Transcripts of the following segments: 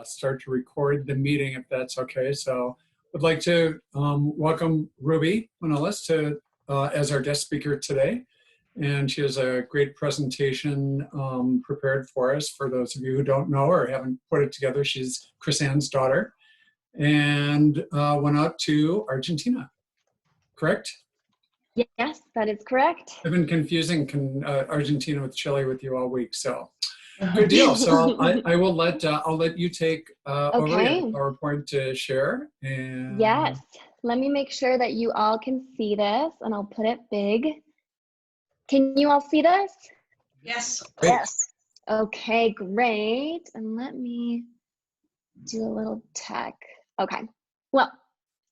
start to record the meeting if that's okay. So I'd like to welcome Ruby Manoles to as our guest speaker today. And she has a great presentation prepared for us. For those of you who don't know or haven't put it together, she's Chris Ann's daughter and went out to Argentina, correct? Yes, that is correct. I've been confusing Argentina with Chile with you all week, so good deal. So I will let I'll let you take over. You have a PowerPoint to share. And yes, let me make sure that you all can see this, and I'll put it big. Can you all see this? Yes. Great. Yes. Okay, great. And let me do a little tech. Okay, well,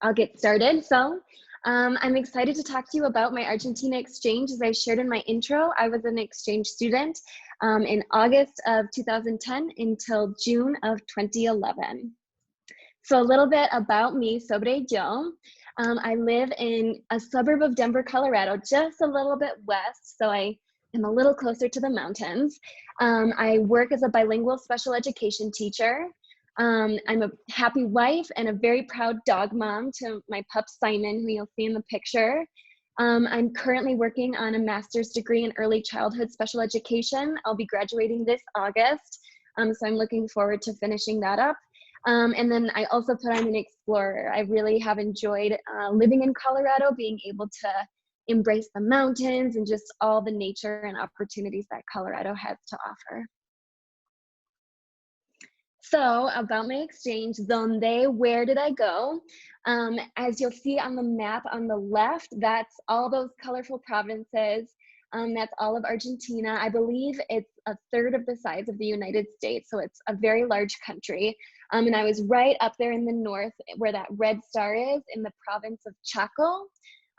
I'll get started. So I'm excited to talk to you about my Argentina exchange. As I shared in my intro, I was an exchange student in August of 2010 until June of 2011. So a little bit about me, sobre yo. I live in a suburb of Denver, Colorado, just a little bit west, so I am a little closer to the mountains. I work as a bilingual special education teacher. I'm a happy wife and a very proud dog mom to my pup Simon, who you'll see in the picture. I'm currently working on a master's degree in early childhood special education. I'll be graduating this August, so I'm looking forward to finishing that up. And then I also put I'm an explorer. I really have enjoyed living in Colorado, being able to embrace the mountains and just all the nature and opportunities that Colorado has to offer. So about my exchange, donde, where did I go? As you'll see on the map on the left, that's all those colorful provinces. That's all of Argentina. I believe it's a third of the size of the United States, so it's a very large country. And I was right up there in the north where that red star is in the province of Chaco.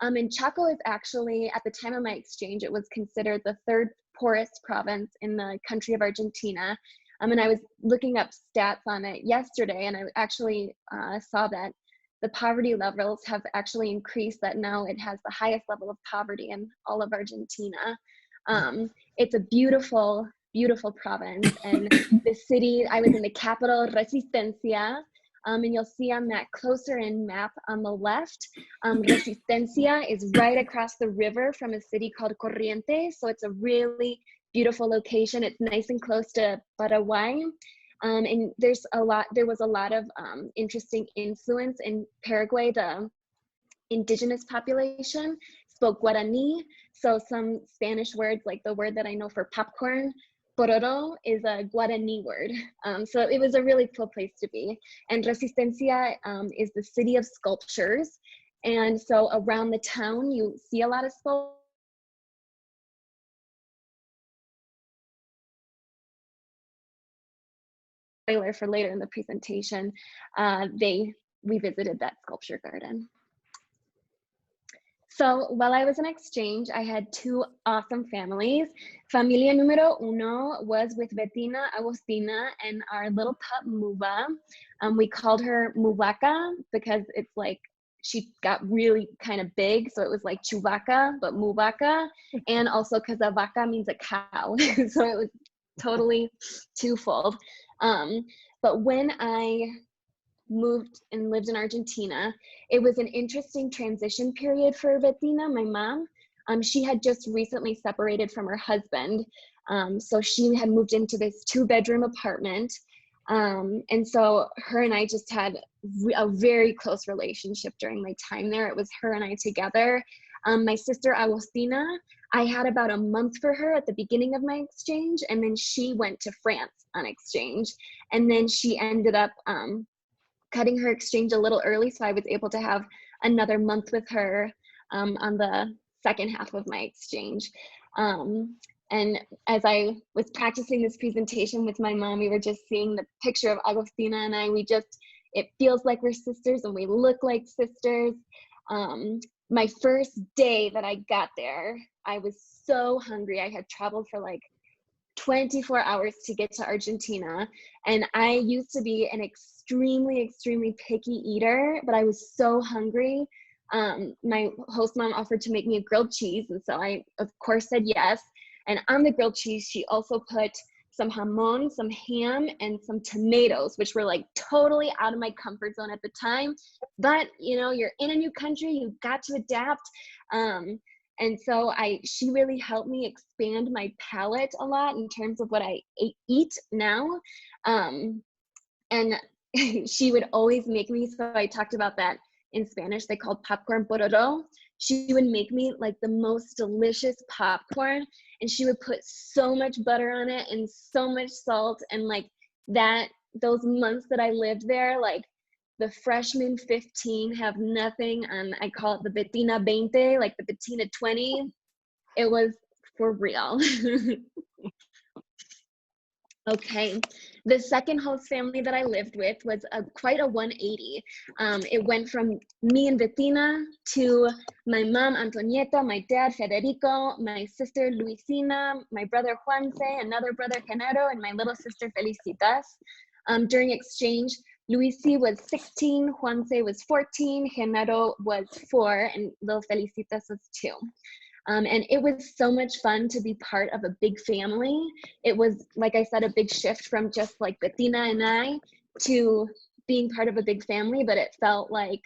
And Chaco is actually, at the time of my exchange, it was considered the third poorest province in the country of Argentina. And I was looking up stats on it yesterday, and I actually saw that the poverty levels have actually increased, that now it has the highest level of poverty in all of Argentina. It's a beautiful, beautiful province. And the city, I was in the capital, Resistencia, and you'll see on that closer in map on the left, Resistencia is right across the river from a city called Corrientes. So it's a really beautiful location. It's nice and close to Paraguay. And there was a lot of interesting influence in Paraguay. The indigenous population spoke Guarani. So some Spanish words, like the word that I know for popcorn, pororo, is a Guarani word. So it was a really cool place to be. And Resistencia is the city of sculptures. And so around the town, you see a lot of sculptures. For later in the presentation, we visited that sculpture garden. So while I was in exchange, I had two awesome families. Familia número uno was with Bettina, Agostina, and our little pup Muba. We called her Muvaca because it's like she got really kind of big, so it was like Chewbacca, but Muvaca, and also because a vaca means a cow, so it was totally twofold. But when I moved and lived in Argentina, it was an interesting transition period for Bettina, my mom. She had just recently separated from her husband. So she had moved into this 2-bedroom apartment. And so her and I just had a very close relationship during my time there. It was her and I together. My sister Agostina, I had about a month for her at the beginning of my exchange, and then she went to France on exchange. And then she ended up cutting her exchange a little early, so I was able to have another month with her on the second half of my exchange. And as I was practicing this presentation with my mom, we were just seeing the picture of Agostina and I. It feels like we're sisters and we look like sisters. My first day that I got there, I was so hungry. I had traveled for like 24 hours to get to Argentina. And I used to be an extremely, extremely picky eater, but I was so hungry. My host mom offered to make me a grilled cheese. And so I, of course, said yes. And on the grilled cheese, she also put some jamon, some ham, and some tomatoes, which were like totally out of my comfort zone at the time. But you know, you're in a new country, you've got to adapt. And so she really helped me expand my palate a lot in terms of what I eat now. And she would always make me, so I talked about that in Spanish, they called popcorn pororo. She would make me like the most delicious popcorn, and she would put so much butter on it and so much salt. And like that, those months that I lived there, like the freshman 15 have nothing on, I call it the Bettina 20, like the Bettina 20. It was for real. Okay, the second host family that I lived with was quite a 180. It went from me and Bettina to my mom, Antonieta, my dad, Federico, my sister, Luisina, my brother, Juanse, another brother, Genaro, and my little sister, Felicitas. During exchange, Luisi was 16, Juanse was 14, Genaro was 4, and little Felicitas was 2. And it was so much fun to be part of a big family. It was, like I said, a big shift from just like Bettina and I to being part of a big family, but it felt like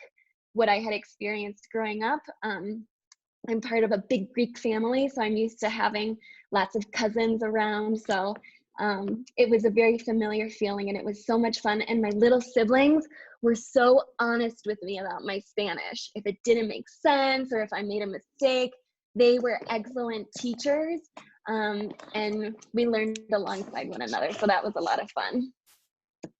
what I had experienced growing up. I'm part of a big Greek family, so I'm used to having lots of cousins around. So it was a very familiar feeling, and it was so much fun. And my little siblings were so honest with me about my Spanish. If it didn't make sense or if I made a mistake, they were excellent teachers, and we learned alongside one another. So that was a lot of fun.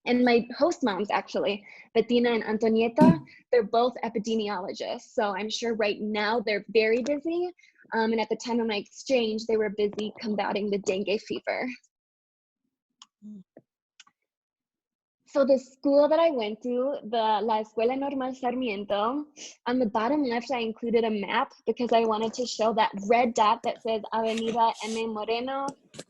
And my host moms, actually, Bettina and Antonieta, they're both epidemiologists. So I'm sure right now they're very busy. And at the time of my exchange, they were busy combating the dengue fever. So the school that I went to, the La Escuela Normal Sarmiento, on the bottom left, I included a map because I wanted to show that red dot that says Avenida M. Moreno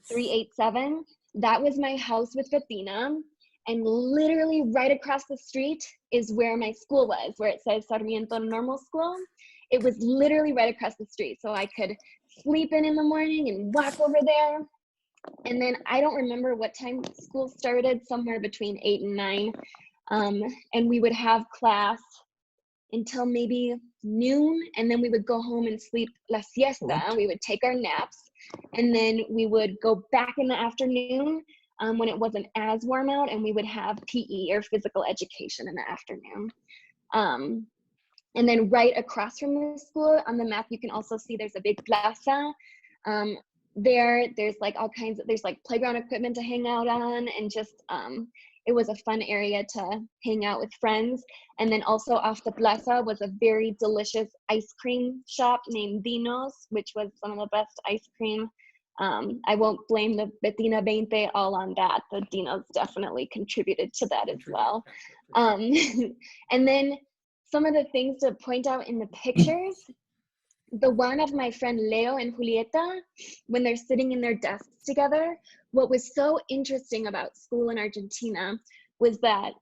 387. That was my house with Bettina. And literally right across the street is where my school was, where it says Sarmiento Normal School. It was literally right across the street. So I could sleep in the morning and walk over there. And then I don't remember what time school started, somewhere between 8 and 9. And we would have class until maybe noon, and then we would go home and sleep la siesta. We would take our naps, and then we would go back in the afternoon when it wasn't as warm out, and we would have PE or physical education in the afternoon. And then right across from the school on the map, you can also see there's a big plaza. There's like all kinds of, there's like playground equipment to hang out on, and just it was a fun area to hang out with friends. And then also off the plaza was a very delicious ice cream shop named Dino's, which was some of the best ice cream. I won't blame the Bettina 20 all on that. The Dino's definitely contributed to that as well. And then some of the things to point out in the pictures, the one of my friend Leo and Julieta, when they're sitting in their desks together, what was so interesting about school in Argentina was that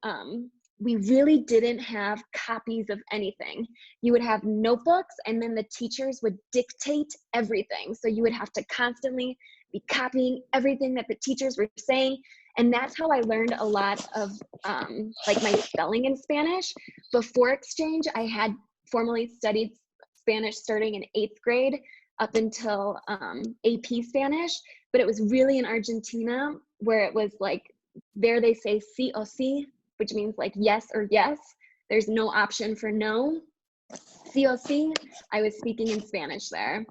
we really didn't have copies of anything. You would have notebooks, and then the teachers would dictate everything. So you would have to constantly be copying everything that the teachers were saying. And that's how I learned a lot of like my spelling in Spanish. Before exchange, I had formally studied Spanish starting in 8th grade up until AP Spanish, but it was really in Argentina where it was like, there they say sí o sí, which means like yes or yes. There's no option for no. Sí o sí, I was speaking in Spanish there.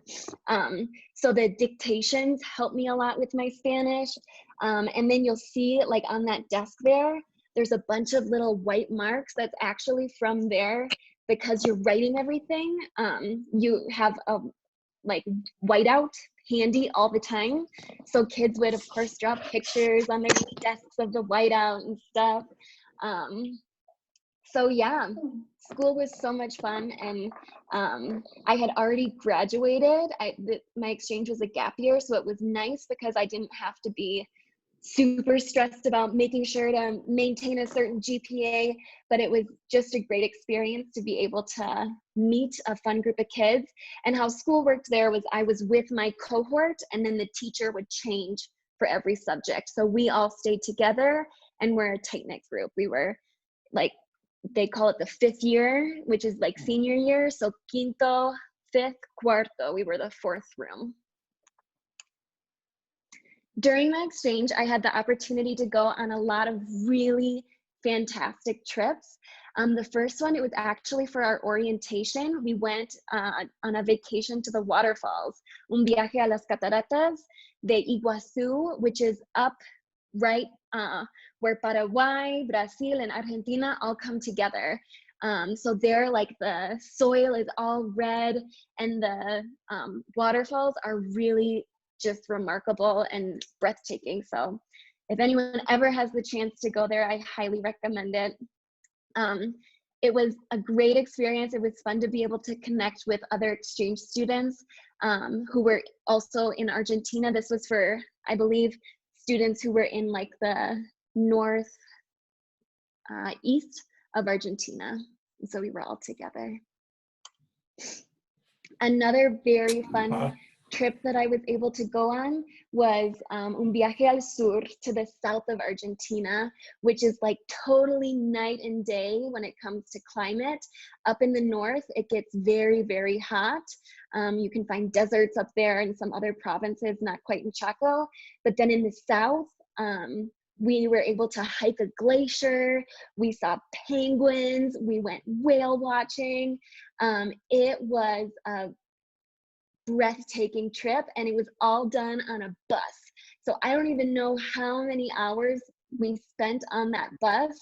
So the dictations helped me a lot with my Spanish. And then you'll see like on that desk there's a bunch of little white marks that's actually from there. Because you're writing everything, you have a like whiteout handy all the time. So kids would of course draw pictures on their desks of the whiteout and stuff. So yeah, school was so much fun, and I had already graduated. My exchange was a gap year, so it was nice because I didn't have to be super stressed about making sure to maintain a certain GPA, but it was just a great experience to be able to meet a fun group of kids. And how school worked there was I was with my cohort, and then the teacher would change for every subject. So we all stayed together and we're a tight-knit group. We were like, they call it the fifth year, which is like senior year. So quinto, fifth, cuarto, we were the fourth room. During my exchange, I had the opportunity to go on a lot of really fantastic trips. The first one, it was actually for our orientation. We went on a vacation to the waterfalls, un viaje a las cataratas de Iguazú, which is up right where Paraguay, Brazil, and Argentina all come together. So there, like, the soil is all red and the waterfalls are really just remarkable and breathtaking. So if anyone ever has the chance to go there, I highly recommend it. It was a great experience. It was fun to be able to connect with other exchange students who were also in Argentina. This was for, I believe, students who were in like the north east of Argentina. And so we were all together. Another very fun trip that I was able to go on was un viaje al sur, to the south of Argentina, which is like totally night and day when it comes to climate. Up in the north, it gets very, very hot. You can find deserts up there and some other provinces, not quite in Chaco. But then in the south, we were able to hike a glacier. We saw penguins. We went whale watching. It was a breathtaking trip, and it was all done on a bus. So I don't even know how many hours we spent on that bus,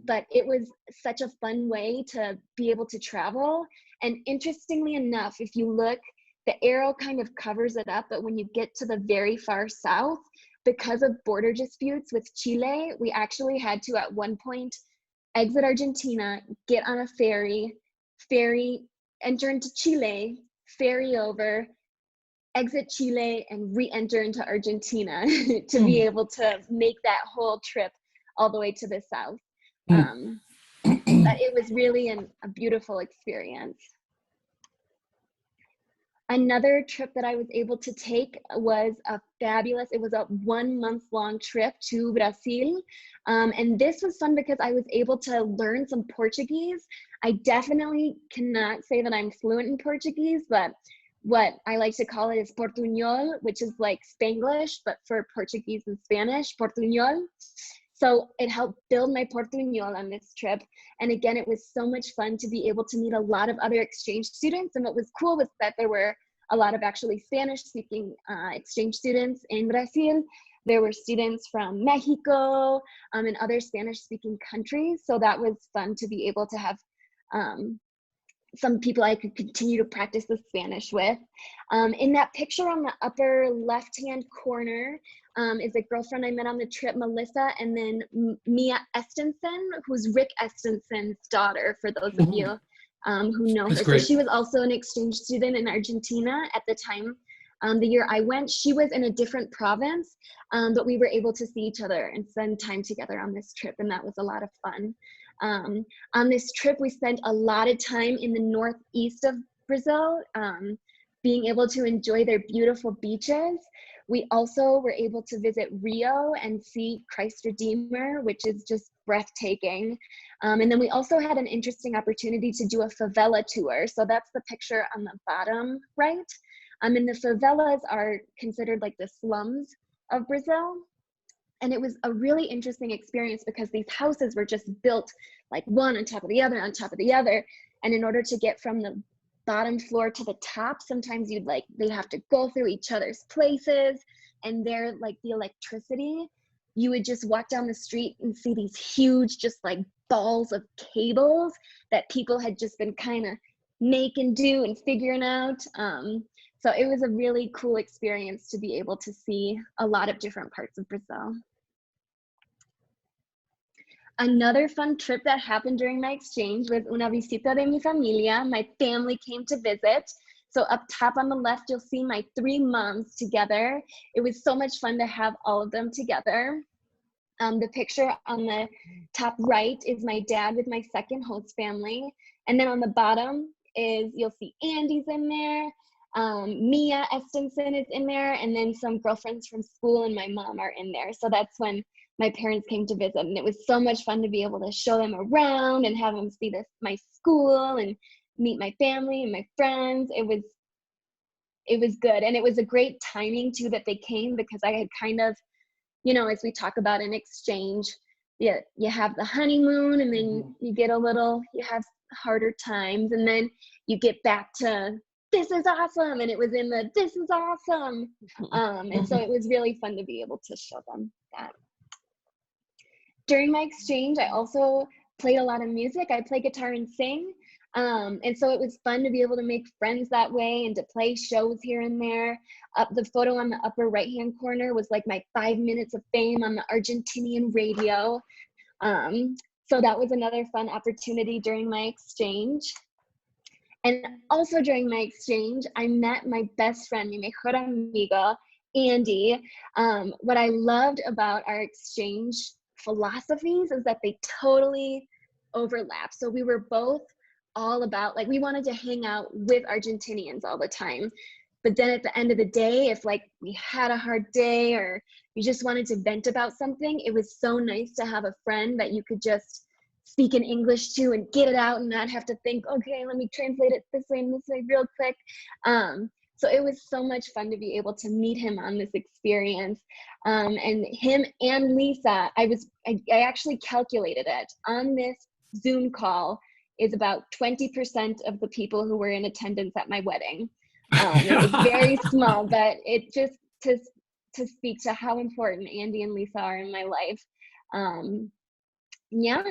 but it was such a fun way to be able to travel. And interestingly enough, if you look, the arrow kind of covers it up, but when you get to the very far south, because of border disputes with Chile, we actually had to at one point exit Argentina, get on a ferry, enter into Chile, ferry over, exit Chile, and re-enter into Argentina to be able to make that whole trip all the way to the south. But it was really a beautiful experience. Another trip that I was able to take was a fabulous, it was a 1 month long trip to Brazil. And this was fun because I was able to learn some Portuguese. I definitely cannot say that I'm fluent in Portuguese, but what I like to call it is portuñol, which is like Spanglish, but for Portuguese and Spanish, portuñol. So it helped build my portuñol on this trip. And again, it was so much fun to be able to meet a lot of other exchange students. And what was cool was that there were a lot of actually Spanish-speaking exchange students in Brazil. There were students from Mexico and other Spanish-speaking countries. So that was fun to be able to have some people I could continue to practice the Spanish with. In that picture on the upper left-hand corner is a girlfriend I met on the trip, Melissa, and then Mia Estensen, who's Rick Estensen's daughter, for those of you who know her. So she was also an exchange student in Argentina at the time. The year I went, she was in a different province, but we were able to see each other and spend time together on this trip, and that was a lot of fun. On this trip, we spent a lot of time in the northeast of Brazil, being able to enjoy their beautiful beaches. We also were able to visit Rio and see Christ Redeemer, which is just breathtaking. And then we also had an interesting opportunity to do a favela tour. So that's the picture on the bottom right. And the favelas are considered like the slums of Brazil. And it was a really interesting experience because these houses were just built like one on top of the other on top of the other. And in order to get from the bottom floor to the top, sometimes they'd have to go through each other's places. And there, like the electricity, you would just walk down the street and see these huge, just like balls of cables that people had just been kind of making do and figuring out. So it was a really cool experience to be able to see a lot of different parts of Brazil. Another fun trip that happened during my exchange was una visita de mi familia. My family came to visit. So up top on the left, you'll see my 3 moms together. It was so much fun to have all of them together. The picture on the top right is my dad with my second host family. And then on the bottom is, you'll see Andy's in there. Mia Estenson is in there, and then some girlfriends from school and my mom are in there. So that's when my parents came to visit, and it was so much fun to be able to show them around and have them see my school and meet my family and my friends. It was good, and it was a great timing too that they came, because I had kind of, as we talk about an exchange, you have the honeymoon, and then you have harder times, and then you get back to this is awesome, and it was in the this is awesome, and so it was really fun to be able to show them that. During my exchange, I also played a lot of music. I play guitar and sing, and so it was fun to be able to make friends that way and to play shows here and there. The photo on the upper right hand corner was like my 5 minutes of fame on the Argentinian radio. So that was another fun opportunity during my exchange. And also during my exchange, I met my best friend, mi mejor amiga, Andy. What I loved about our exchange philosophies is that they totally overlap. So we were both all about, like, we wanted to hang out with Argentinians all the time. But then at the end of the day, if like we had a hard day or you just wanted to vent about something, it was so nice to have a friend that you could just speak in English to and get it out and not have to think, okay, let me translate it this way and this way real quick. So it was so much fun to be able to meet him on this experience. And him and Lisa, I actually calculated it. On this Zoom call is about 20% of the people who were in attendance at my wedding. It was very small, but it just to speak to how important Andy and Lisa are in my life. Yeah.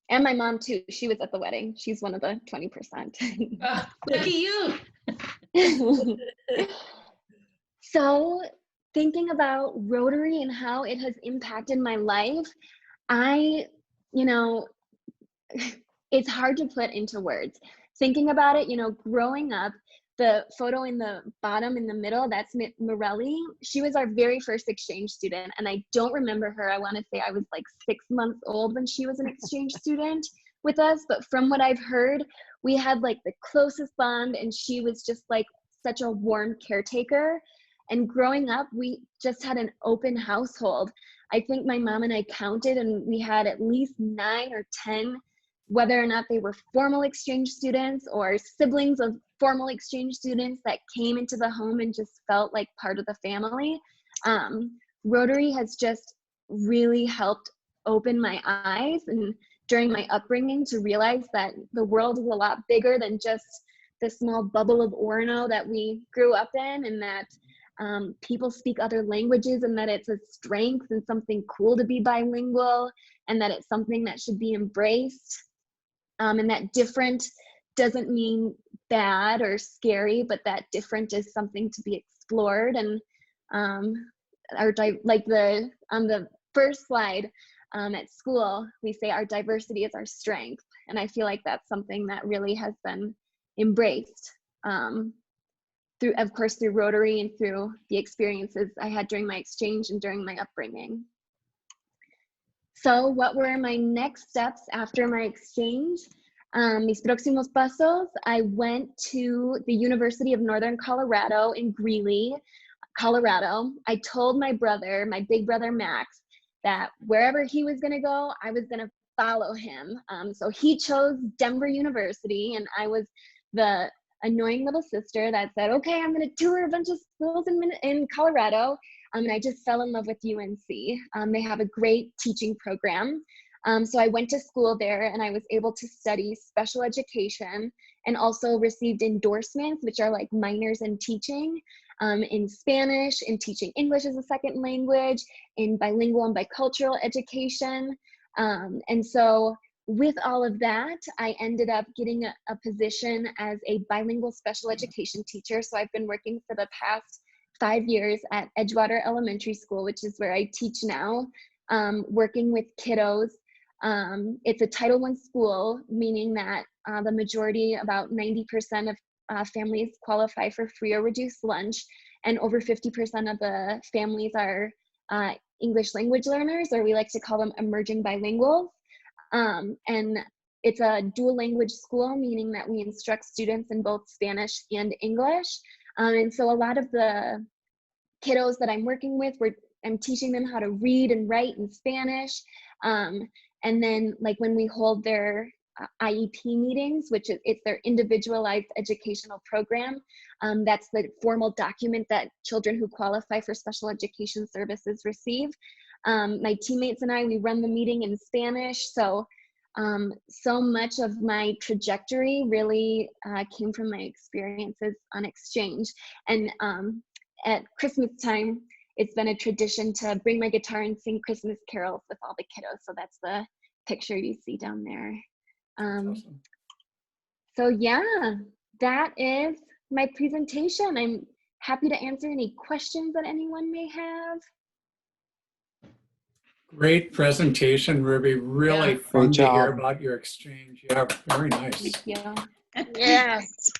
And my mom too. She was at the wedding. She's one of the 20%. Lucky you. So thinking about Rotary and how it has impacted my life, it's hard to put into words. Thinking about it, growing up, the photo in the bottom in the middle, that's Morelli. She was our very first exchange student, and I don't remember her. I want to say I was like 6 months old when she was an exchange student with us, but from what I've heard, we had like the closest bond, and she was just like such a warm caretaker. And growing up, we just had an open household. I think my mom and I counted, and we had at least 9 or 10, whether or not they were formal exchange students or siblings of formal exchange students that came into the home and just felt like part of the family. Rotary has just really helped open my eyes, and during my upbringing, to realize that the world is a lot bigger than just the small bubble of Orono that we grew up in, and that people speak other languages, and that it's a strength and something cool to be bilingual, and that it's something that should be embraced, and that different doesn't mean bad or scary, but that different is something to be explored. And on the first slide at school, we say our diversity is our strength, and I feel like that's something that really has been embraced through Rotary and through the experiences I had during my exchange and during my upbringing. So what were my next steps after my exchange? Mis próximos pasos, I went to the University of Northern Colorado in Greeley, Colorado. I told my brother, my big brother Max, that wherever he was gonna go, I was gonna follow him. So he chose Denver University, and I was the annoying little sister that said, okay, I'm gonna tour a bunch of schools in Colorado. And I just fell in love with UNC. They have a great teaching program. So I went to school there, and I was able to study special education and also received endorsements, which are like minors in teaching, in Spanish, in teaching English as a second language, in bilingual and bicultural education. And so with all of that, I ended up getting a position as a bilingual special education teacher. So I've been working for the past 5 years at Edgewater Elementary School, which is where I teach now, working with kiddos. It's a Title I school, meaning that the majority, about 90% of families qualify for free or reduced lunch, and over 50% of the families are English language learners, or we like to call them emerging bilinguals. And it's a dual language school, meaning that we instruct students in both Spanish and English. And so a lot of the kiddos that I'm working with, I'm teaching them how to read and write in Spanish. And then like when we hold their IEP meetings, which it's their individualized educational program, that's the formal document that children who qualify for special education services receive. My teammates and I, we run the meeting in Spanish. So much of my trajectory really came from my experiences on exchange. And at Christmas time, it's been a tradition to bring my guitar and sing Christmas carols with all the kiddos. So that's the picture you see down there. Awesome. So yeah, that is my presentation. I'm happy to answer any questions that anyone may have. Great presentation, Ruby. Really Yeah. fun Great to hear job. about your exchange. Yeah, very nice. Thank you. Yes.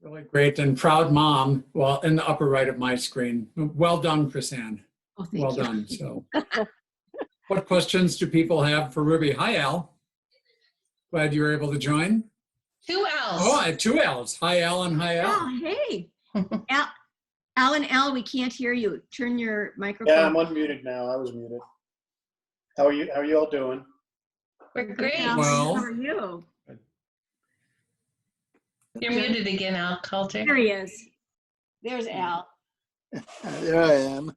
Really great and proud mom. Well, in the upper right of my screen. Well done, Chrisanne. Oh, thank Well you. done. So, what questions do people have for Ruby? Hi, Al. Glad you were able to join. 2 L's. Oh, I have two L's. Hi, Al and hi, Al. Oh, hey. Alan, Al, we can't hear you. Turn your microphone. Yeah, I'm unmuted now. I was muted. How are you? How are you all doing? We're great. Alan, Well- how are you? You're muted again, Al Coulter. There he is. There's Al. There I am.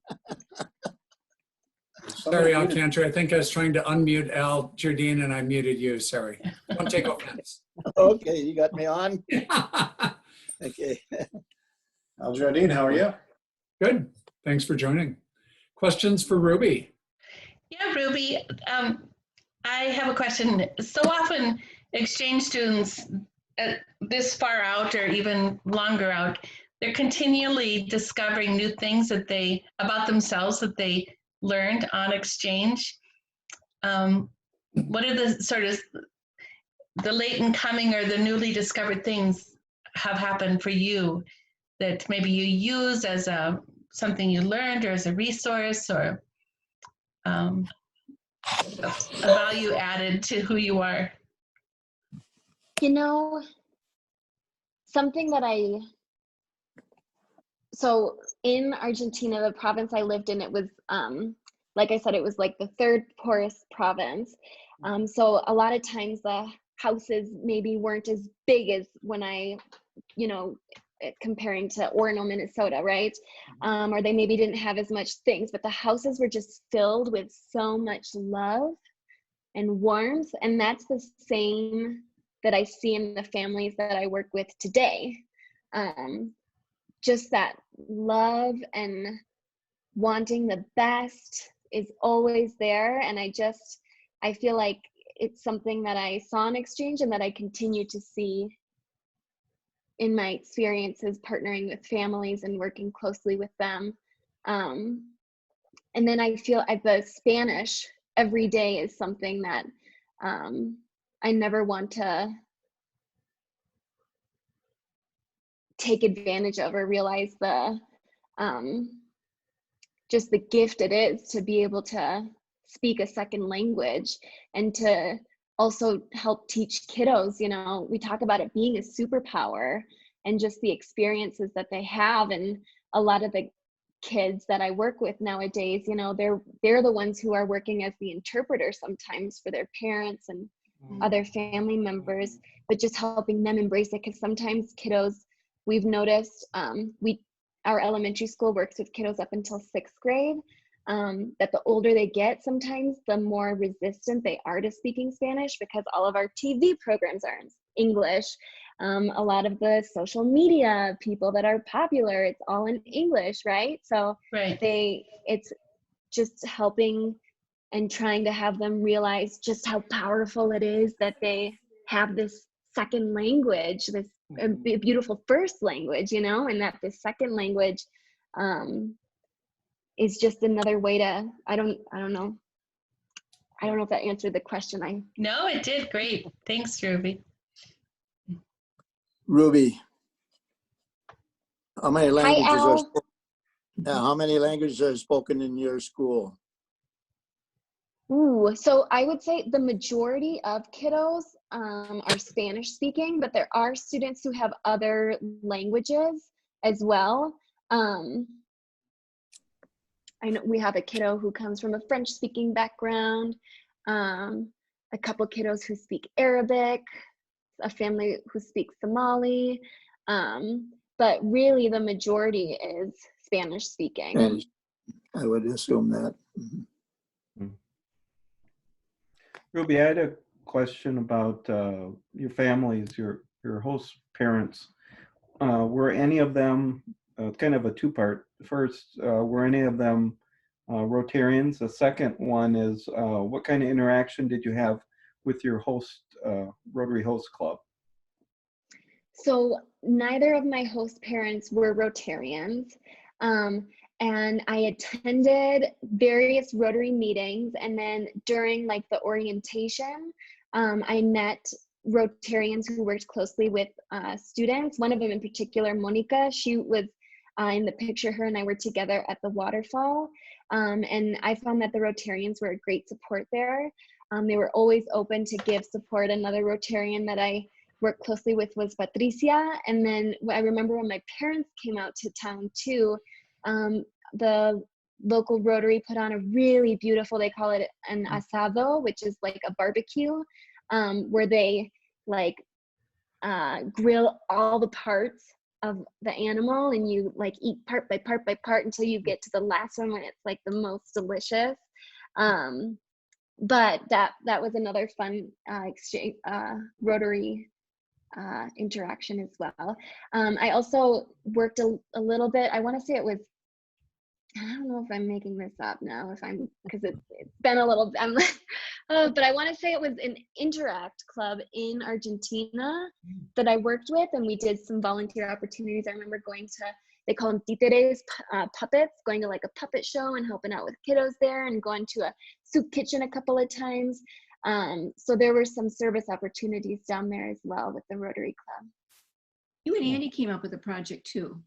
Sorry, Al Cantor. I think I was trying to unmute Al Jardine and I muted you. Sorry. Don't take offense. Okay, you got me on. Okay. Al Jardine, how are you? Good. Thanks for joining. Questions for Ruby? Yeah, Ruby, I have a question. So often exchange students this far out or even longer out, they're continually discovering new things about themselves that they learned on exchange. What are the sort of the latent coming or the newly discovered things have happened for you that maybe you use as something you learned or as a resource or a value added to who you are? You know, something that so in Argentina, the province I lived in, it was, like I said, it was like the third poorest province. So a lot of times the houses maybe weren't as big as when comparing to Orono, Minnesota, right? Or they maybe didn't have as much things, but the houses were just filled with so much love and warmth. And that's the same that I see in the families that I work with today. Just that love and wanting the best is always there. And I feel like it's something that I saw in exchange and that I continue to see in my experiences partnering with families and working closely with them. And then I feel the Spanish every day is something that I never want to take advantage of or realize just the gift it is to be able to speak a second language and to also help teach kiddos. We talk about it being a superpower and just the experiences that they have. And a lot of the kids that I work with nowadays, they're the ones who are working as the interpreter sometimes for their parents and other family members, but just helping them embrace it. Because sometimes kiddos, we've noticed, our elementary school works with kiddos up until 6th grade, that the older they get, sometimes the more resistant they are to speaking Spanish because all of our TV programs are in English. A lot of the social media people that are popular, it's all in English, right? So Right. it's just helping and trying to have them realize just how powerful it is that they have this second language, this beautiful first language, and that the second language is just another way to, I don't know if that answered the question. No, it did. Great. Thanks, Ruby. Ruby, how many languages Al. how many languages are spoken in your school? Ooh, so I would say the majority of kiddos are Spanish speaking, but there are students who have other languages as well. I know we have a kiddo who comes from a French speaking background, a couple kiddos who speak Arabic, a family who speaks Somali, but really the majority is Spanish speaking. And I would assume that. Mhm. Ruby, I had a question about your families, your host parents. Were any of them, kind of a two-part. First, were any of them Rotarians? The second one is, what kind of interaction did you have with your host, Rotary Host Club? So neither of my host parents were Rotarians. And I attended various Rotary meetings, and then during like the orientation, I met Rotarians who worked closely with students. One of them in particular, Monica, she was in the picture, her and I were together at the waterfall. And I found that the Rotarians were a great support there. They were always open to give support. Another Rotarian that I worked closely with was Patricia. And then I remember when my parents came out to town too, the local Rotary put on a really beautiful, they call it an asado, which is like a barbecue, where they like grill all the parts of the animal, and you like eat part by part by part until you get to the last one when it's like the most delicious. But that was another fun exchange, Rotary interaction as well. I also worked a little bit, I want to say it was, I don't know if I'm making this up now, because it's been a little, but I want to say it was an Interact club in Argentina that I worked with, and we did some volunteer opportunities. I remember going to, they call them títeres, puppets, going to like a puppet show and helping out with kiddos there, and going to a soup kitchen a couple of times. So there were some service opportunities down there as well with the Rotary Club. You and Andy came up with a project too.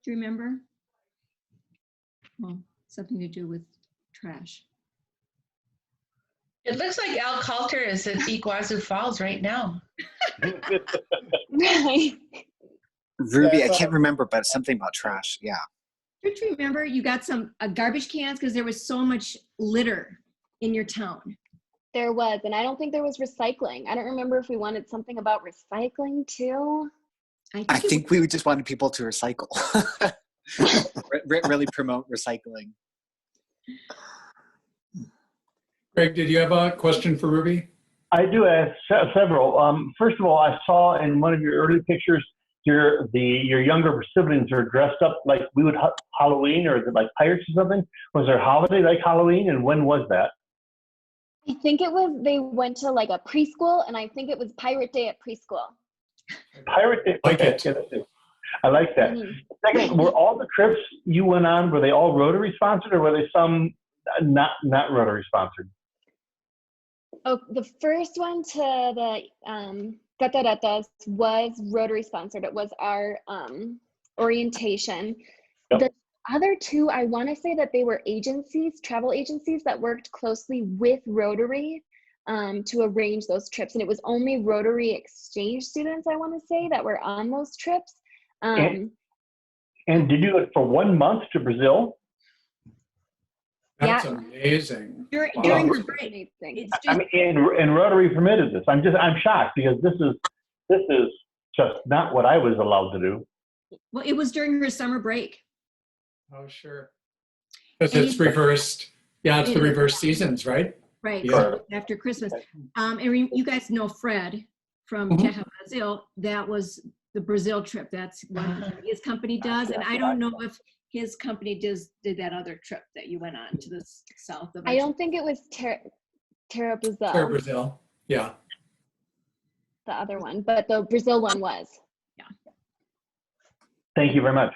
Do you remember? Well, something to do with trash. It looks like Al Coulter is at Iguazu Falls right now. Right. Ruby, Yeah, I can't remember, but something about trash. Yeah. Don't you remember you got some garbage cans because there was so much litter in your town? There was, and I don't think there was recycling. I don't remember if we wanted something about recycling too. I think we just wanted people to recycle. Really promote recycling. Greg, did you have a question for Ruby? I do have several. First of all, I saw in one of your early pictures, your younger siblings are dressed up like we would Halloween, or like pirates or something. Was there a holiday like Halloween, and when was that? I think it was, they went to like a preschool, and I think it was Pirate Day at preschool. Pirate Day. Like it. Okay. I like that. Mhm. Second, were all the trips you went on, were they all Rotary sponsored, or were they some not Rotary sponsored? Oh, the first one to the Cataratas was Rotary sponsored. It was our orientation. Yep. The other two, I want to say that they were agencies, travel agencies that worked closely with Rotary to arrange those trips. And it was only Rotary exchange students, I want to say, that were on those trips. And did you do it for 1 month to Brazil? That's Yeah. amazing. During Wow. the break. It's I just, mean, and Rotary permitted this. I'm shocked, because this is just not what I was allowed to do. well, it was during her summer break. Oh, sure. Because And it's reversed. Yeah, it's It the is. reverse seasons, right? Right, Yeah. after Christmas. And you guys know Fred from Mhm. Terra Brazil. That was the Brazil trip. That's what his company does. And I don't know if his company did that other trip that you went on to the south of. I don't think it was Terra Brazil, Sure, Brazil. Yeah. the other one, but the Brazil one was. Thank you very much.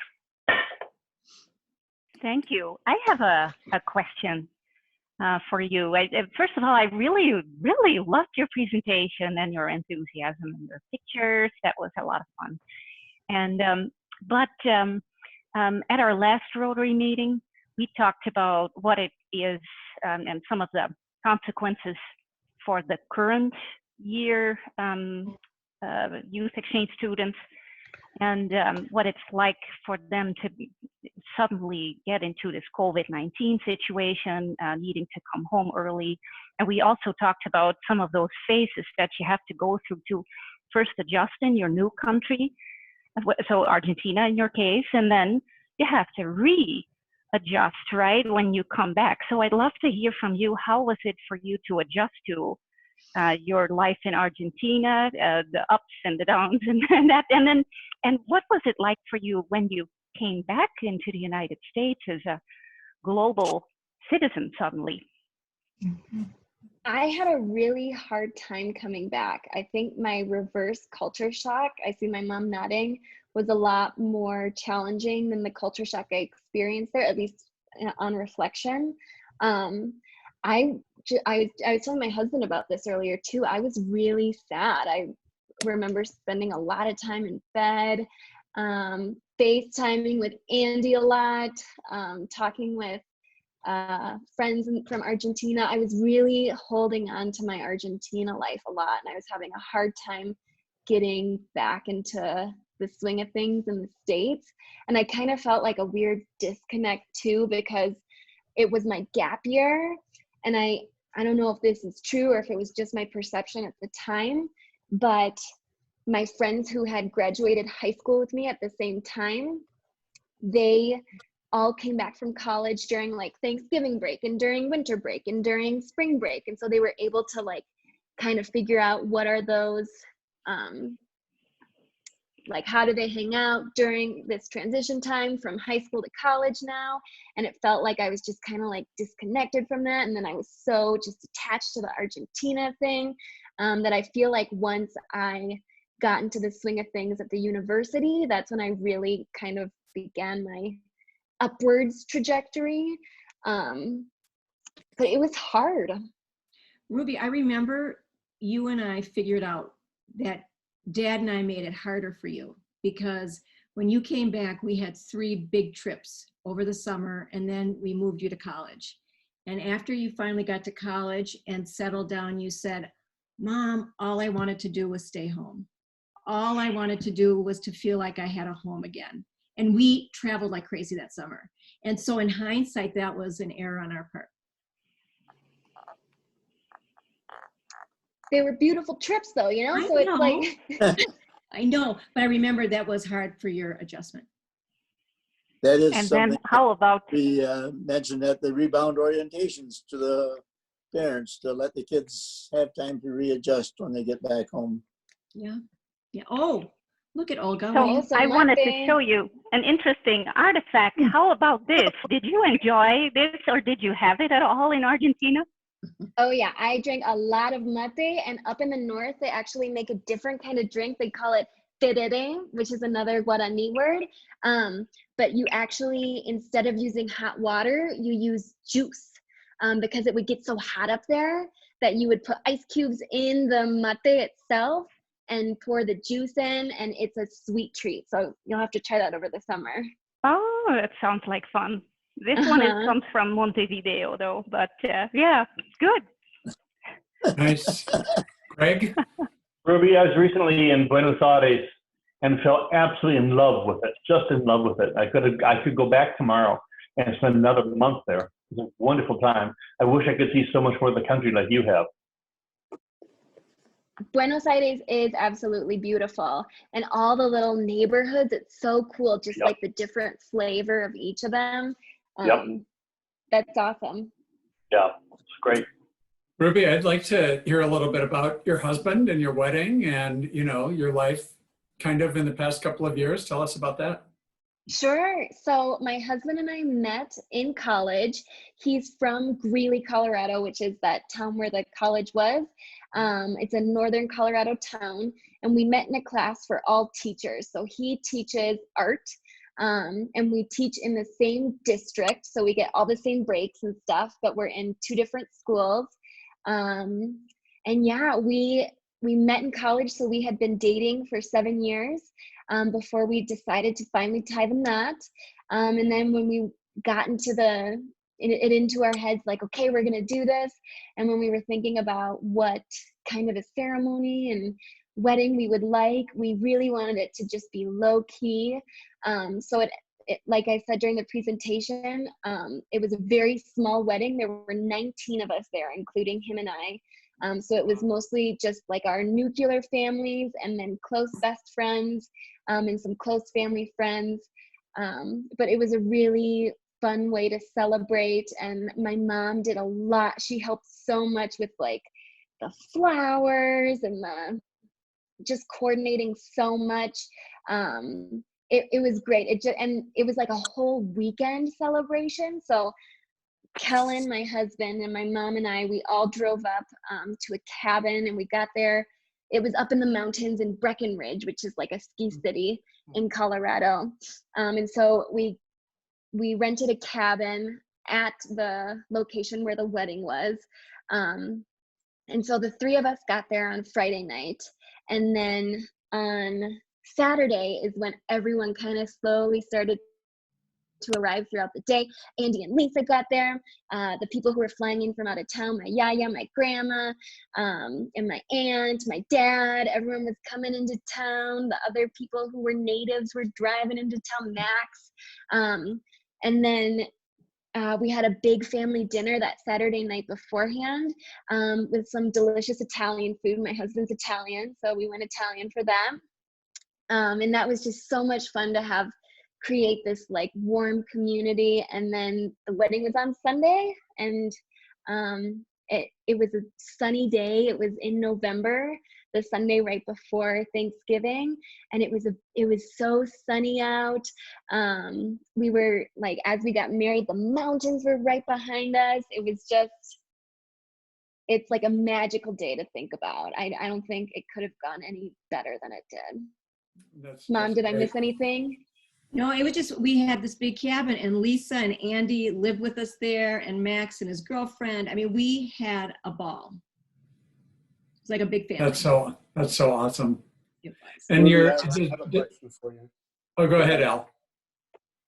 Thank you. I have a question for you. First of all, I really, really loved your presentation and your enthusiasm and your pictures. That was a lot of fun. And at our last Rotary meeting, we talked about what it is and some of the consequences for the current year youth exchange students, and what it's like for them to suddenly get into this COVID-19 situation, needing to come home early. And we also talked about some of those phases that you have to go through to first adjust in your new country, so Argentina in your case, and then you have to readjust, right, when you come back. So I'd love to hear from you. How was it for you to adjust to your life in Argentina, the ups and the downs, and what was it like for you when you came back into the United States as a global citizen suddenly? I had a really hard time coming back. I think my reverse culture shock, I see my mom nodding, was a lot more challenging than the culture shock I experienced there, at least on reflection. I was telling my husband about this earlier too. I was really sad. I remember spending a lot of time in bed, FaceTiming with Andy a lot, talking with friends from Argentina. I was really holding on to my Argentina life a lot, and I was having a hard time getting back into the swing of things in the States. And I kind of felt like a weird disconnect too, because it was my gap year. And I don't know if this is true or if it was just my perception at the time, but my friends who had graduated high school with me at the same time, they all came back from college during like Thanksgiving break and during winter break and during spring break. And so they were able to like kind of figure out what are those, like how do they hang out during this transition time from high school to college now. And it felt like I was just kind of like disconnected from that. And then I was so just attached to the Argentina thing that I feel like once I got into the swing of things at the university, that's when I really kind of began my upwards trajectory. But it was hard. Ruby, I remember you and I figured out that Dad and I made it harder for you, because when you came back, we had 3 big trips over the summer, and then we moved you to college. And after you finally got to college and settled down, you said, Mom, all I wanted to do was stay home. All I wanted to do was to feel like I had a home again. And we traveled like crazy that summer. And so in hindsight, that was an error on our part. They were beautiful trips though, you know? So it's like, That I know, but I remember that was hard for your adjustment. is And something then how about we mentioned at the rebound orientations to the parents, to let the kids have time to readjust when they get back home. Yeah. Yeah. Oh, look at Olga. So so I wanted to Monday- show you an interesting artifact. How about this? Did you enjoy this, or did you have it at all in Argentina? Oh yeah, I drank a lot of mate, and up in the north, they actually make a different kind of drink. They call it tereré, which is another Guarani word. But you actually, instead of using hot water, you use juice because it would get so hot up there that you would put ice cubes in the mate itself and pour the juice in, and it's a sweet treat. So you'll have to try that over the summer. Oh, that sounds like fun. This one comes from Montevideo, though, but yeah, good. Nice. Greg? Ruby, I was recently in Buenos Aires and fell absolutely in love with it, just in love with it. I could go back tomorrow and spend another month there. It was a wonderful time. I wish I could see so much more of the country like you have. Buenos Aires is absolutely beautiful, and all the little neighborhoods, it's so cool, just like the different flavor of each of them. That's awesome. Yeah, it's great. Ruby, I'd like to hear a little bit about your husband and your wedding and, you know, your life kind of in the past couple of years. Tell us about that. Sure. So my husband and I met in college. He's from Greeley, Colorado, which is that town where the college was. It's a northern Colorado town, and we met in a class for all teachers. So he teaches art, and we teach in the same district. So we get all the same breaks and stuff, but we're in 2 different schools. And yeah, we met in college, so we had been dating for 7 years before we decided to finally tie the knot. And then when we got into our heads, like, okay, we're going to do this. And when we were thinking about what kind of a ceremony and wedding we would like, we really wanted it to just be low key. So it, like I said during the presentation, it was a very small wedding. There were 19 of us there, including him and I. So it was mostly just like our nuclear families and then close best friends, and some close family friends. But it was a really fun way to celebrate. And my mom did a lot. She helped so much with like the flowers and the just coordinating so much. It was great. And it was like a whole weekend celebration. So Kellen, my husband, and my mom and I, we all drove up to a cabin, and we got there. It was up in the mountains in Breckenridge, which is like a ski city in Colorado. And so we rented a cabin at the location where the wedding was. And so the three of us got there on Friday night. And then on Saturday is when everyone kind of slowly started to arrive throughout the day. Andy and Lisa got there. The people who were flying in from out of town, my yaya, my grandma, and my aunt, my dad, everyone was coming into town. The other people who were natives were driving into town, Max. And then we had a big family dinner that Saturday night beforehand, with some delicious Italian food. My husband's Italian, so we went Italian for that. And that was just so much fun to create this like warm community. And then the wedding was on Sunday, and it was a sunny day. It was in November, the Sunday right before Thanksgiving, and it was so sunny out. We were like, as we got married, the mountains were right behind us. It's like a magical day to think about. I don't think it could have gone any better than it did. Mom, did I miss anything? No, it was just, we had this big cabin, and Lisa and Andy lived with us there, and Max and his girlfriend. I mean, we had a ball. It's like a big family. That's so awesome. It was. And Ruby, I have a question for you. Oh, go ahead, Al.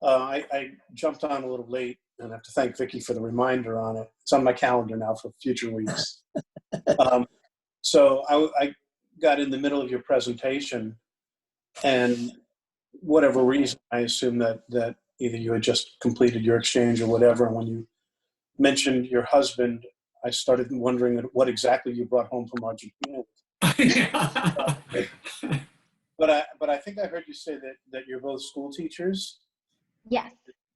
I jumped on a little late, and I have to thank Vicki for the reminder on it. It's on my calendar now for future weeks. So I got in the middle of your presentation, and whatever reason, I assume that either you had just completed your exchange or whatever. And when you mentioned your husband, I started wondering what exactly you brought home from Argentina. But I think I heard you say that you're both school teachers. Yes.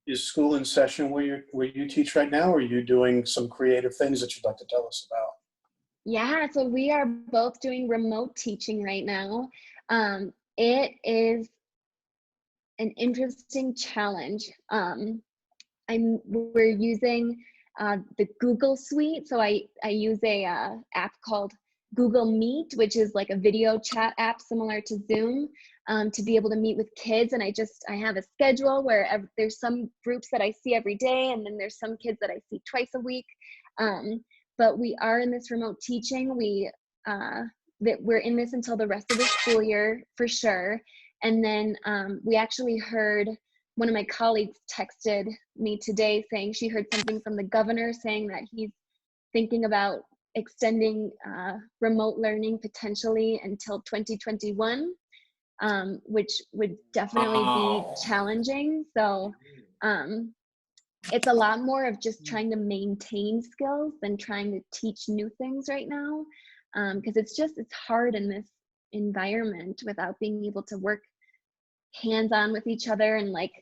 Is school in session where you teach right now, or are you doing some creative things that you'd like to tell us about? Yeah, so we are both doing remote teaching right now. It is an interesting challenge. We're using the Google Suite. So I use a app called Google Meet, which is like a video chat app similar to Zoom, to be able to meet with kids. And I have a schedule where there's some groups that I see every day, and then there's some kids that I see twice a week. But we are in this remote teaching. We're in this until the rest of the school year for sure. And then we actually heard, one of my colleagues texted me today saying she heard something from the governor saying that he's thinking about extending remote learning potentially until 2021, which would definitely be challenging. So it's a lot more of just trying to maintain skills than trying to teach new things right now, because it's hard in this environment without being able to work hands-on with each other. And like,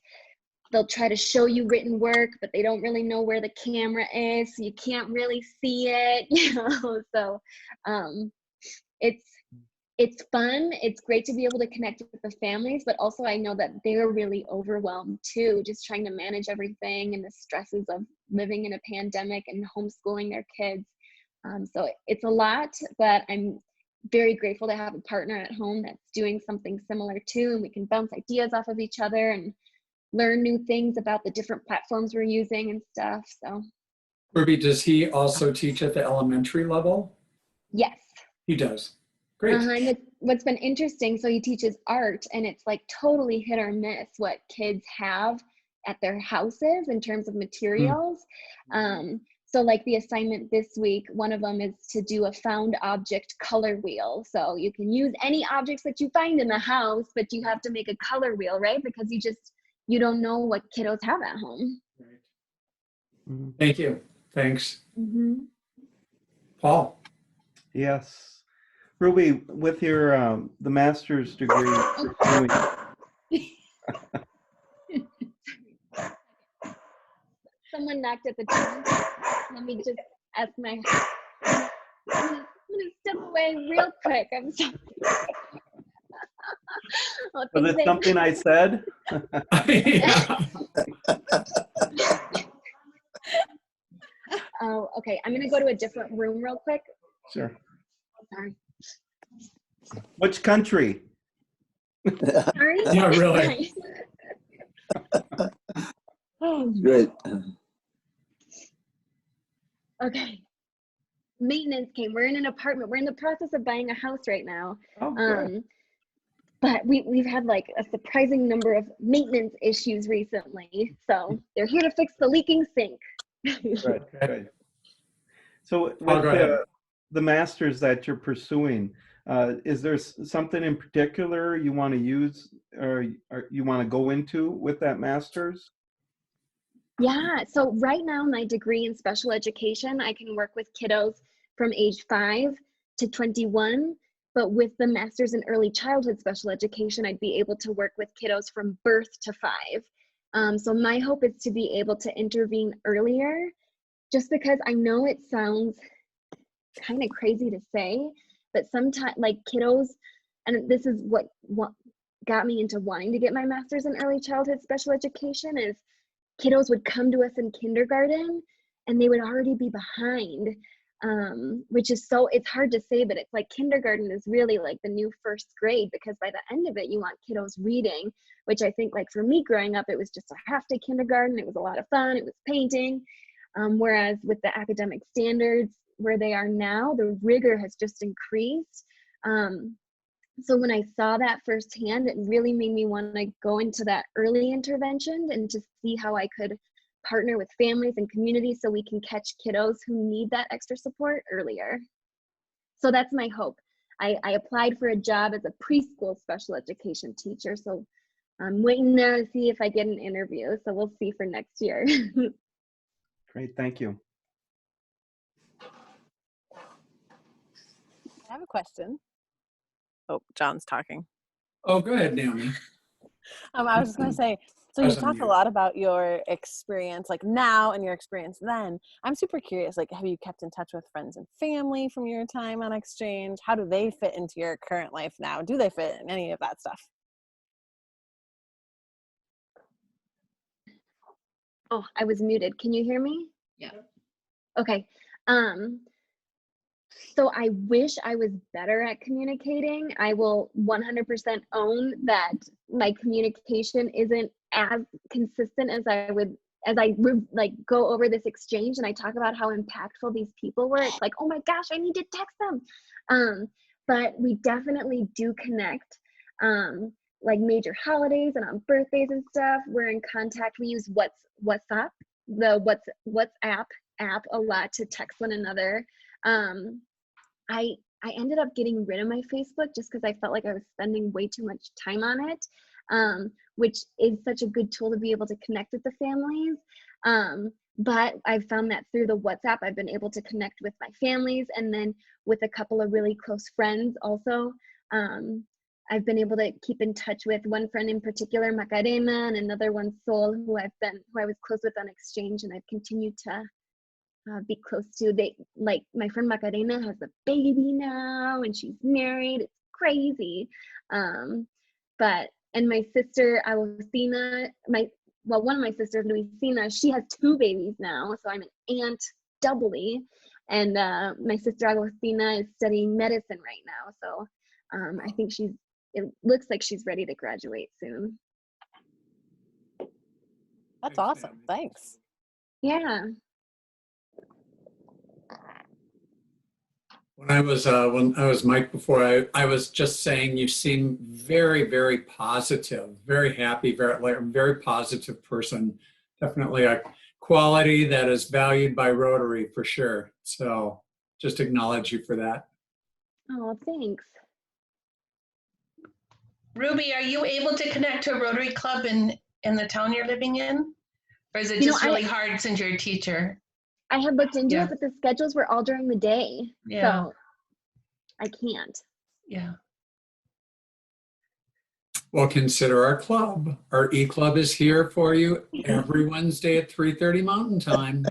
they'll try to show you written work, but they don't really know where the camera is, so you can't really see it, so it's fun. It's great to be able to connect with the families, but also I know that they're really overwhelmed too, just trying to manage everything and the stresses of living in a pandemic and homeschooling their kids. So it's a lot, but I'm very grateful to have a partner at home that's doing something similar too, and we can bounce ideas off of each other and learn new things about the different platforms we're using and stuff. So Ruby, does he also teach at the elementary level? Yes. He does. Great. And what's been interesting, so he teaches art, and it's like totally hit or miss what kids have at their houses in terms of materials. So like the assignment this week, one of them is to do a found object color wheel. So you can use any objects that you find in the house, but you have to make a color wheel, right? Because you don't know what kiddos have at home. Thank you. Thanks. Paul. Yes. Ruby, with your the master's degree pursuing, Someone knocked at the door. Let me just ask my. I'm gonna step away real quick. I'm sorry. Oh, was it something I said? Oh, okay. I'm gonna go to a different room real quick. Sure. Sorry. Which country? Sorry. Yeah, really. Great. Okay. Maintenance came. We're in an apartment. We're in the process of buying a house right now. Oh, good. But we've had like a surprising number of maintenance issues recently. So they're here to fix the leaking sink. Good, good. So I'll go ahead. with the masters that you're pursuing, is there something in particular you want to use or you want to go into with that master's? Yeah, so right now my degree in special education, I can work with kiddos from age 5 to 21, but with the master's in early childhood special education, I'd be able to work with kiddos from birth to 5. So my hope is to be able to intervene earlier, just because I know it sounds kind of crazy to say, but sometimes like kiddos, and this is what got me into wanting to get my master's in early childhood special education, is kiddos would come to us in kindergarten and they would already be behind, which is it's hard to say, but it's like kindergarten is really like the new first grade, because by the end of it, you want kiddos reading, which I think like for me growing up, it was just a half day kindergarten. It was a lot of fun. It was painting. Whereas with the academic standards where they are now, the rigor has just increased. So when I saw that firsthand, it really made me want to go into that early intervention and to see how I could partner with families and communities so we can catch kiddos who need that extra support earlier. So that's my hope. I applied for a job as a preschool special education teacher. So I'm waiting now to see if I get an interview. So we'll see for next year. Great, thank you. I have a question. Oh, John's talking. Oh, go ahead, Naomi. I was just going to say, so you talk a lot about your experience like now and your experience then. I'm super curious, like, have you kept in touch with friends and family from your time on exchange? How do they fit into your current life now? Do they fit in any of that stuff? Oh, I was muted. Can you hear me? Yeah. Okay. So I wish I was better at communicating. I will 100% own that my communication isn't as consistent as I like go over this exchange and I talk about how impactful these people were. It's like, oh my gosh, I need to text them. But we definitely do connect. Like major holidays and on birthdays and stuff, we're in contact. We use WhatsApp, the WhatsApp app a lot to text one another. I ended up getting rid of my Facebook just because I felt like I was spending way too much time on it, which is such a good tool to be able to connect with the families. But I've found that through the WhatsApp, I've been able to connect with my families, and then with a couple of really close friends also. I've been able to keep in touch with one friend in particular, Macarena, and another one, Sol, who I was close with on exchange, and I've continued to be close to. Like my friend Macarena has a baby now and she's married. It's crazy. And my sister Agustina, one of my sisters, Luisina, she has 2 babies now, so I'm an aunt doubly. And my sister Agustina is studying medicine right now, so I think it looks like she's ready to graduate soon. That's awesome. Thanks. Yeah. When I was Mike before, I was just saying you seem very, very positive, very happy, very like a very positive person. Definitely a quality that is valued by Rotary for sure. So just acknowledge you for that. Oh, thanks. Ruby, are you able to connect to a Rotary Club in the town you're living in? Or is it You know, just really hard since you're a teacher? I had looked into Yeah. it, but the schedules were all during the day. Yeah. So I can't. Yeah. Well, consider our club. Our e-club is here for you every Wednesday at 3:30 Mountain Time.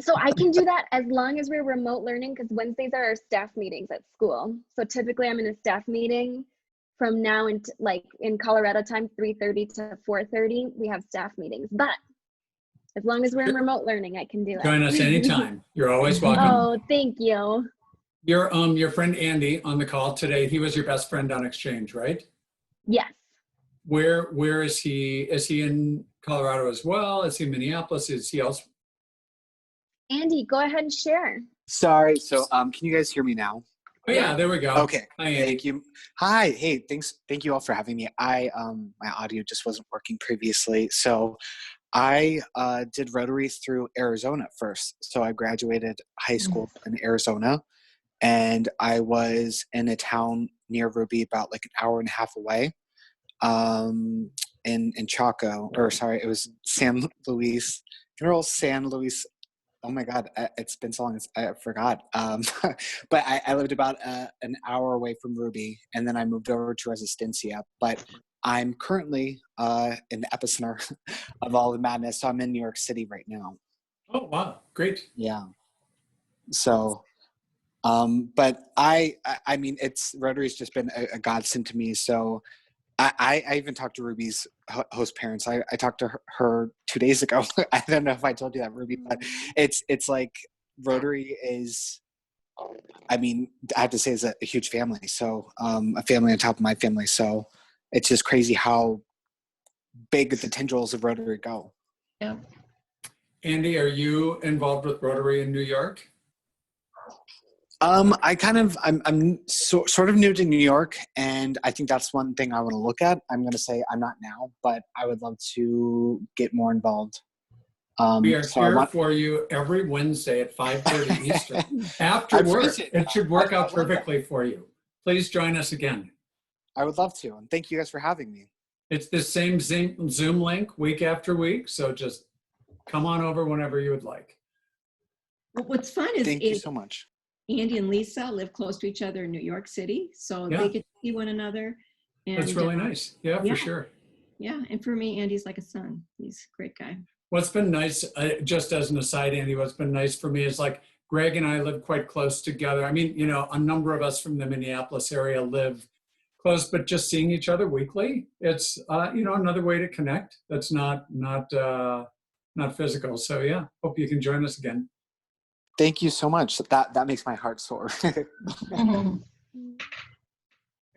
So I can do that as long as we're remote learning, because Wednesdays are our staff meetings at school. So typically I'm in a staff meeting from now into like in Colorado time, 3:30 to 4:30, we have staff meetings. But as long as we're in remote learning, I can do it. Join us anytime. You're always welcome. Oh, thank you. Your friend Andy on the call today, he was your best friend on exchange, right? Yes. Where is he? Is he in Colorado as well? Is he in Minneapolis? Is he else? Andy, go ahead and share. Sorry. So, can you guys hear me now? Oh yeah, there we go. Okay. Hi, Andy. Thank you. Hi. Hey, thanks. Thank you all for having me. My audio just wasn't working previously. So I did Rotary through Arizona first. So I graduated high school in Arizona, and I was in a town near Ruby, about like an hour and a half away, in Chaco, or sorry, it was San Luis. San Luis. Oh my God, it's been so long, I forgot. But I lived about an hour away from Ruby, and then I moved over to Resistencia. But I'm currently in the epicenter of all the madness, so I'm in New York City right now. Oh wow, great. Yeah. So, but I mean, Rotary's just been a godsend to me. So I even talked to Ruby's host parents. I talked to her 2 days ago. I don't know if I told you that, Ruby, but it's like Rotary is, I mean, I have to say, is a huge family. So a family on top of my family. So it's just crazy how big the tendrils of Rotary go. Yeah. Andy, are you involved with Rotary in New York? I'm sort of new to New York, and I think that's one thing I want to look at. I'm going to say I'm not now, but I would love to get more involved. We are here for you every Wednesday at 5:30 Eastern. After work, it should work out perfectly for you. Please join us again. I would love to, and thank you guys for having me. It's the same Zoom link week after week, so just come on over whenever you would like. What's fun is thank you so much. Andy and Lisa live close to each other in New York City, so Yeah. they get to see one another. And, That's really nice. Yeah, for sure. Yeah, and for me, Andy's like a son. He's a great guy. What's been nice, just as an aside, Andy, what's been nice for me is like Greg and I live quite close together. I mean, you know, a number of us from the Minneapolis area live close, but just seeing each other weekly, it's, you know, another way to connect. That's not physical. So yeah, hope you can join us again. Thank you so much. That makes my heart sore.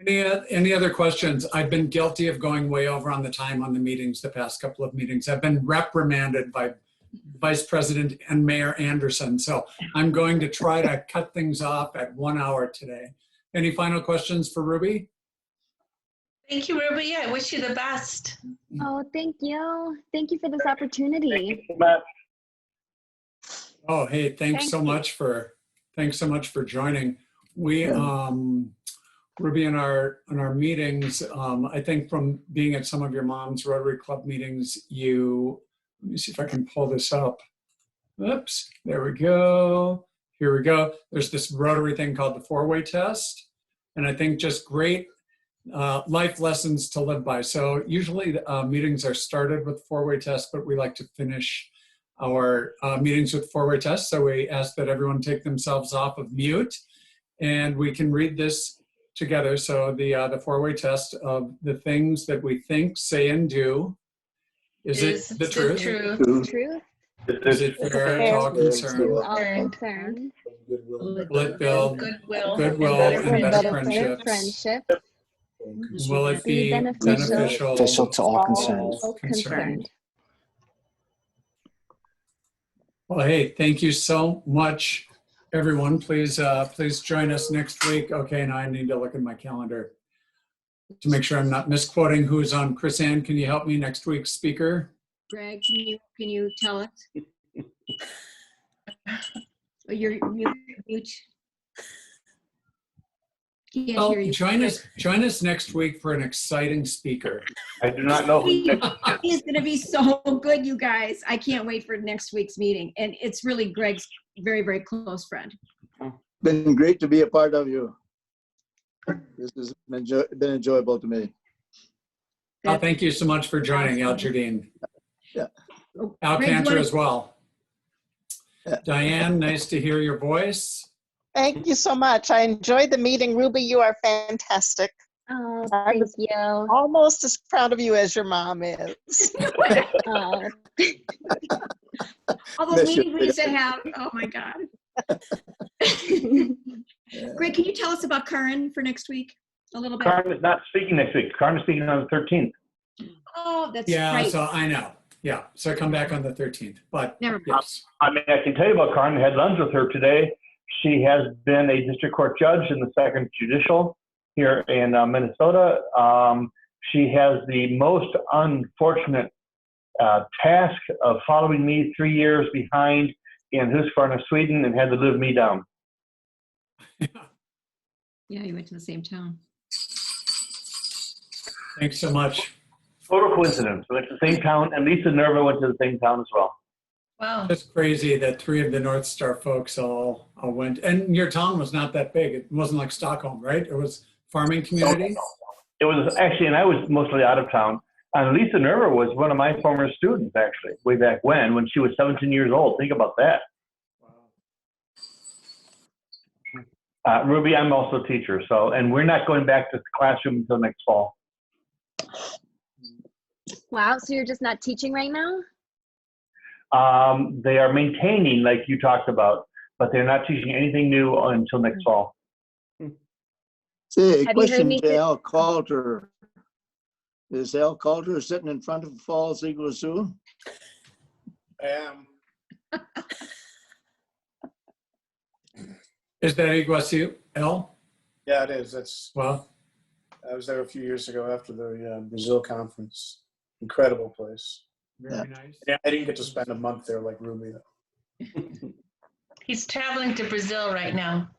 Any other questions? I've been guilty of going way over on the time on the meetings, the past couple of meetings. I've been reprimanded by Vice President and Mayor Anderson. So I'm going to try to cut things off at 1 hour today. Any final questions for Ruby? Thank you, Ruby. I wish you the best. Oh, thank you. Thank you for this opportunity. Oh, hey, thanks so much for joining. We Ruby, in our meetings, I think from being at some of your mom's Rotary Club meetings, let me see if I can pull this up. Oops, there we go. Here we go. There's this Rotary thing called the 4-way test. And I think just great life lessons to live by. So usually meetings are started with 4-way test, but we like to finish our meetings with 4-way tests. So we ask that everyone take themselves off of mute, and we can read this together. So the 4-way test of the things that we think, say, and do. Is it the truth? Truth. Is it fair to all concerned? All concerned. Will it build goodwill and better friendships? Will it be beneficial to all concerned? Well, hey, thank you so much everyone, please join us next week. Okay, now I need to look at my calendar to make sure I'm not misquoting who's on. Chris Ann, can you help me next week's speaker? Greg, can you tell us? Oh, you're mute. Can't Oh, hear you. join us next week for an exciting speaker. I do not know who next He's going to be so good, you guys. I can't wait for next week's meeting. And it's really Greg's very, very close friend. Been great to be a part of you. This has been enjoyable to me. Thank you so much for joining, Al Jardine. Yeah. Al Greg, Cantor what- as well. Yeah. Diane, nice to hear your voice. Thank you so much. I enjoyed the meeting. Ruby, you are fantastic. Oh, I thank was you. almost as proud of you as your mom is. Oh, All those Miss you. meetings we used to have. Oh my God. Greg, can you tell us about Karen for next week a little bit? Karen is not speaking next week. Karen is speaking on the 13th. Oh, that's Yeah, right. so I know. Yeah, so come back on the 13th, but Never mind. yes. I mean, I can tell you about Karen. I had lunch with her today. She has been a district court judge in the Second Judicial here in Minnesota. She has the most unfortunate task of following me 3 years behind in Husqvarna, Sweden, and had to live me down. Yeah, you went to the same town. Thanks so much. Total coincidence. We went to the same town, and Lisa Nerva went to the same town as well. Wow. It's crazy that 3 of the North Star folks all went, and your town was not that big. It wasn't like Stockholm, right? It was farming community. It was actually, and I was mostly out of town. And Lisa Nerva was one of my former students, actually, way back when she was 17 years old. Think about that. Ruby, I'm also a teacher, and we're not going back to the classroom until next fall. wow. So you're just not teaching right now? They are maintaining, like you talked about, but they're not teaching anything new until next fall. Say, a Have you heard question me to say- Al Coulter. Is Al Coulter sitting in front of Falls Iguazu? I am. Is that Iguazu, El? Yeah, it is. That's. Well, I was there a few years ago after the Brazil conference. Incredible place. very nice. Yeah, I didn't get to spend a month there like Ruby. He's traveling to Brazil right now.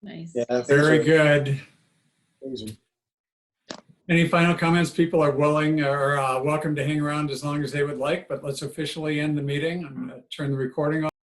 Nice. Yeah, things Very are good. amazing. Any final comments? People are willing or welcome to hang around as long as they would like, but let's officially end the meeting. I'm going to turn the recording off.